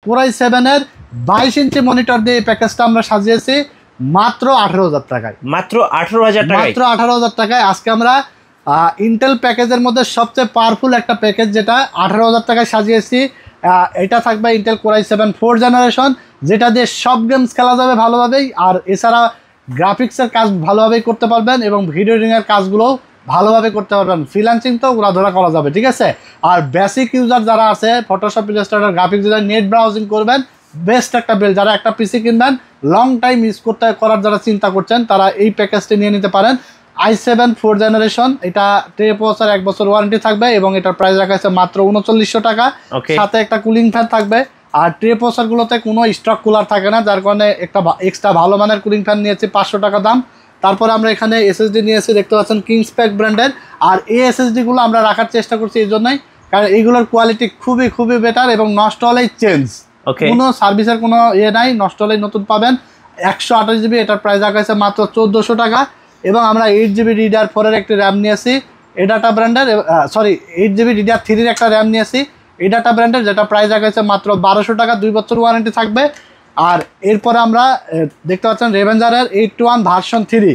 Core i7 এর 22 inch monitor দিয়ে এই প্যাকেজটা আমরা সাজিয়েছি মাত্র 18,000 টাকায়। মাত্র 18,000 টাকায়, মাত্র 18,000 টাকায় আজকে আমরা ইন্টেল প্যাকেজের মধ্যে সবচেয়ে পাওয়ারফুল একটা প্যাকেজ যেটা 18,000 টাকায় সাজিয়েছি। এটা থাকবে Intel Core i7 4th generation, যেটা দিয়ে সব গেমস খেলা যাবে ভালোভাবেই, আর এছাড়া গ্রাফিক্সের কাজ ভালোভাবেই করতে পারবেন এবং ভিডিও এডিটিংয়ের কাজগুলোও ভালোভাবে করতে পারবেন। ফ্রিল্যান্সিং তো উড়াধরা করা যাবে, ঠিক আছে। আর বেসিক ইউজার যারা আছে, Photoshop, Illustrator, graphics design, net browsing করবেন, বেস্ট একটা বিল। যারা একটা পিসি কিনবেন, লং টাইম ইউজ করার যারা চিন্তা করছেন, তারা এই প্যাকেজটি নিয়ে নিতে পারেন। i7 4th জেনারেশন, এটা 13 বছর 1 বছর ওয়ারেন্টি থাকবে এবং এটার প্রাইস রাখা আছে মাত্র 3900 টাকা। সাথে একটা কুলিং ফ্যান থাকবে। আর 13 বছরগুলোতে কোনো স্টক কুলার থাকে না, যার কারণে একটা এক্সট্রা ভালো মানের কুলিং ফ্যান নিয়েছি 500 টাকা দাম। তারপরে আমরা এখানে এসএসডি নিয়েছি, দেখতে পাচ্ছেন কিংসপ্যাক ব্র্যান্ডের। আর এই এসএসডিগুলো আমরা রাখার চেষ্টা করছি এই জন্যই, কারণ এইগুলোর কোয়ালিটি খুবই বেটার এবং নষ্ট হলেই চেঞ্জ, কোনো সার্ভিসের কোনো নাই, নষ্ট হলেই নতুন পাবেন। 128 জিবি, এটার প্রাইস রাখা আছে মাত্র 1400 টাকা। এবং আমরা 8 জিবি DDR4 এর একটি র্যাম নিয়েছি এডাটা ব্র্যান্ডের, 8 জিবি DDR3 এর একটা র্যাম নিয়েছি এডাটা ব্র্যান্ডের, যেটা প্রাইস রাখা আছে মাত্র 1200 টাকা, 2 বছর ওয়ারেন্টি থাকবে। আর এরপরে আমরা দেখতে পাচ্ছেন রেভেঞ্জারের 81 ভার্সন 3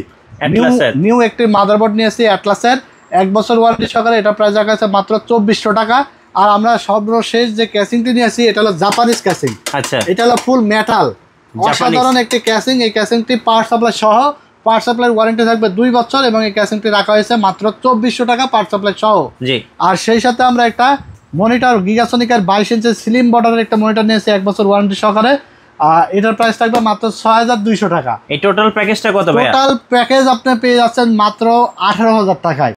নিউ একটি মাদারবোর্ড নিয়েছি অ্যাটলাসের, 1 বছর ওয়ারেন্টি সহকারে, এটা প্রাইস রাখা আছে মাত্র 2400 টাকা। আর আমরা সর্বশেষ যে ক্যাসিংটি নিয়েছি, এটা হলো জাপানিজ ক্যাসিং। আচ্ছা, এটা হলো ফুল মেটাল, অসাধারণ একটি ক্যাসিং। এই ক্যাসিংটি পাওয়ার সাপ্লাই সহ, পাওয়ার সাপ্লাইয়ের ওয়ারেন্টি থাকবে 2 বছর এবং এই ক্যাসিংটি রাখা হয়েছে মাত্র 2400 টাকা পাওয়ার সাপ্লাই সহ। আর সেই সাথে আমরা একটা মনিটর গিগাসনিকের 22 ইঞ্চি স্লিম বর্ডারের একটা মনিটর নিয়েছি 1 বছর ওয়ারেন্টি সহকারে। এটার প্রাইস থাকবে মাত্র 6200 টাকা। এই টোটাল প্যাকেজটা কত ভাই? টোটাল প্যাকেজ আপনি পেয়ে যাচ্ছেন মাত্র 18,000 টাকায়।